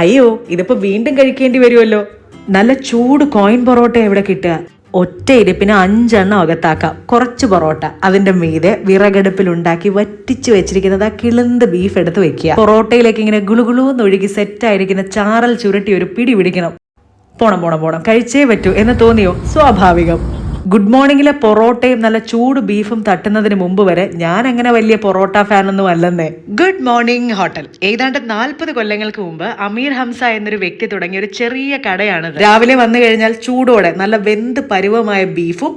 അയ്യോ, ഇതിപ്പോ വീണ്ടും കഴിക്കേണ്ടി വരുമല്ലോ. നല്ല ചൂട് കോയിൻ പൊറോട്ട എവിടെ കിട്ടുക? ഒറ്റ ഇരിപ്പിന് 5 എണ്ണം അകത്താക്കാം. കുറച്ച് പൊറോട്ട അതിന്റെ മീതെ വിറകടുപ്പിൽ ഉണ്ടാക്കി വറ്റിച്ച് വെച്ചിരിക്കുന്നത് ആ കിളുന്ത് ബീഫ് എടുത്ത് വെക്കുക. പൊറോട്ടയിലേക്ക് ഇങ്ങനെ ഗുളുഗുളൂന്ന് ഒഴുകി സെറ്റ് ആയിരിക്കുന്ന ചാറൽ ചുരുട്ടി ഒരു പിടി പിടിക്കണം. പോണം കഴിച്ചേ പറ്റൂ എന്ന് തോന്നിയോ? സ്വാഭാവികം. ഗുഡ് മോർണിംഗിലെ പൊറോട്ടയും നല്ല ചൂട് ബീഫും തട്ടുന്നതിന് മുമ്പ് വരെ ഞാൻ അങ്ങനെ വലിയ പൊറോട്ട ഫാനൊന്നും അല്ലെന്നേ. ഗുഡ് മോർണിംഗ് ഹോട്ടൽ ഏതാണ്ട് 40 കൊല്ലങ്ങൾക്ക് മുമ്പ് അമീർ ഹംസ എന്നൊരു വ്യക്തി തുടങ്ങിയ ഒരു ചെറിയ കടയാണ്. രാവിലെ വന്നു കഴിഞ്ഞാൽ ചൂടോടെ നല്ല വെന്ത് പരുവമായ ബീഫും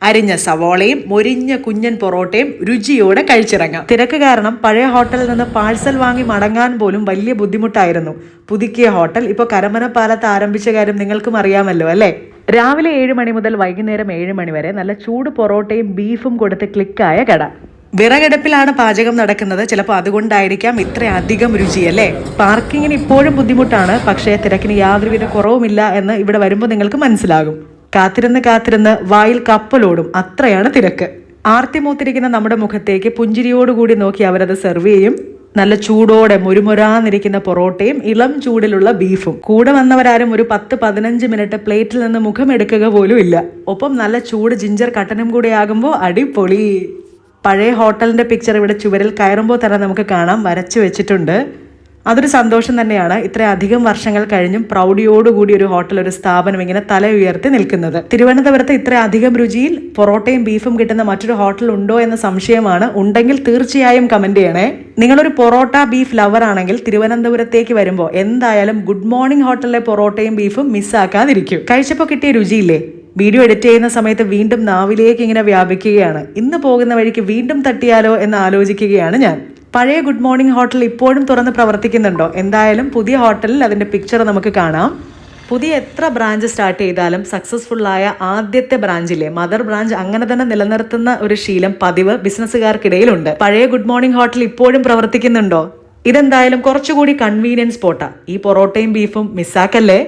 അരിഞ്ഞ സവോളയും മൊരിഞ്ഞ കുഞ്ഞൻ പൊറോട്ടയും രുചിയോടെ കഴിച്ചിറങ്ങാം. തിരക്ക് കാരണം പഴയ ഹോട്ടലിൽ നിന്ന് പാഴ്സൽ വാങ്ങി മടങ്ങാൻ പോലും വലിയ ബുദ്ധിമുട്ടായിരുന്നു. പുതുക്കിയ ഹോട്ടൽ ഇപ്പോൾ കരമനപ്പാലത്ത് ആരംഭിച്ച കാര്യം നിങ്ങൾക്കും അറിയാമല്ലോ അല്ലേ? രാവിലെ 7 മണി മുതൽ വൈകുന്നേരം 7 മണി വരെ നല്ല ചൂട് പൊറോട്ടയും ബീഫും കൊടുത്ത് ക്ലിക്കായ കട. വിറകടുപ്പിലാണ് പാചകം നടക്കുന്നത്. ചിലപ്പോൾ അതുകൊണ്ടായിരിക്കാം ഇത്രയധികം രുചിയല്ലേ. പാർക്കിങ്ങിന് ഇപ്പോഴും ബുദ്ധിമുട്ടാണ്, പക്ഷേ തിരക്കിന് യാതൊരുവിധ കുറവുമില്ല എന്ന് ഇവിടെ വരുമ്പോൾ നിങ്ങൾക്ക് മനസ്സിലാകും. കാത്തിരുന്ന് വായിൽ കപ്പലോടും, അത്രയാണ് തിരക്ക്. ആർത്തിമൂത്തിരിക്കുന്ന നമ്മുടെ മുഖത്തേക്ക് പുഞ്ചിരിയോടുകൂടി നോക്കി അവരത് സെർവ് ചെയ്യും. നല്ല ചൂടോടെ മുരുമുരാന്നിരിക്കുന്ന പൊറോട്ടയും ഇളം ചൂടിലുള്ള ബീഫും. കൂടെ വന്നവരാരും ഒരു 10-15 മിനിറ്റ് പ്ലേറ്റിൽ നിന്ന് മുഖം എടുക്കുക പോലും ഇല്ല. ഒപ്പം നല്ല ചൂട് ജിഞ്ചർ കട്ടനും കൂടെ ആകുമ്പോൾ അടിപൊളി. പഴയ ഹോട്ടലിന്റെ പിക്ചർ ഇവിടെ ചുവരിൽ കയറുമ്പോൾ തന്നെ നമുക്ക് കാണാം, വരച്ചു വെച്ചിട്ടുണ്ട്. അതൊരു സന്തോഷം തന്നെയാണ്. ഇത്രയധികം വർഷങ്ങൾ കഴിഞ്ഞും പ്രൗഢിയോടുകൂടി ഒരു ഹോട്ടൽ, ഒരു സ്ഥാപനം ഇങ്ങനെ തല ഉയർത്തി നിൽക്കുന്നത്. തിരുവനന്തപുരത്ത് ഇത്രയധികം രുചിയിൽ പൊറോട്ടയും ബീഫും കിട്ടുന്ന മറ്റൊരു ഹോട്ടൽ ഉണ്ടോ എന്ന സംശയമാണ്. ഉണ്ടെങ്കിൽ തീർച്ചയായും കമന്റ് ചെയ്യണേ. നിങ്ങളൊരു പൊറോട്ട ബീഫ് ലവർ ആണെങ്കിൽ തിരുവനന്തപുരത്തേക്ക് വരുമ്പോൾ എന്തായാലും ഗുഡ് മോർണിംഗ് ഹോട്ടലിലെ പൊറോട്ടയും ബീഫും മിസ്സാക്കാതിരിക്കും. കഴിച്ചപ്പോൾ കിട്ടിയ രുചിയില്ലേ? വീഡിയോ എഡിറ്റ് ചെയ്യുന്ന സമയത്ത് വീണ്ടും നാവിലേക്ക് ഇങ്ങനെ വ്യാപിക്കുകയാണ്. ഇന്ന് പോകുന്ന വഴിക്ക് വീണ്ടും തട്ടിയാലോ എന്ന് ആലോചിക്കുകയാണ് ഞാൻ. പഴയ ഗുഡ് മോർണിംഗ് ഹോട്ടൽ ഇപ്പോഴും തുറന്ന് പ്രവർത്തിക്കുന്നുണ്ടോ? എന്തായാലും പുതിയ ഹോട്ടലിൽ അതിന്റെ പിക്ചർ നമുക്ക് കാണാം. പുതിയ എത്ര ബ്രാഞ്ച് സ്റ്റാർട്ട് ചെയ്താലും സക്സസ്ഫുള്ളായ ആദ്യത്തെ ബ്രാഞ്ചിലെ മദർ ബ്രാഞ്ച് അങ്ങനെ തന്നെ നിലനിർത്തുന്ന ഒരു ശീലം, പതിവ് ബിസിനസ്സുകാർക്കിടയിലുണ്ട്. പഴയ ഗുഡ് മോർണിംഗ് ഹോട്ടൽ ഇപ്പോഴും പ്രവർത്തിക്കുന്നുണ്ടോ? ഇതെന്തായാലും കുറച്ചുകൂടി കൺവീനിയൻസ് സ്പോട്ടാ. ഈ പൊറോട്ടയും ബീഫും മിസ്സാക്കല്ലേ.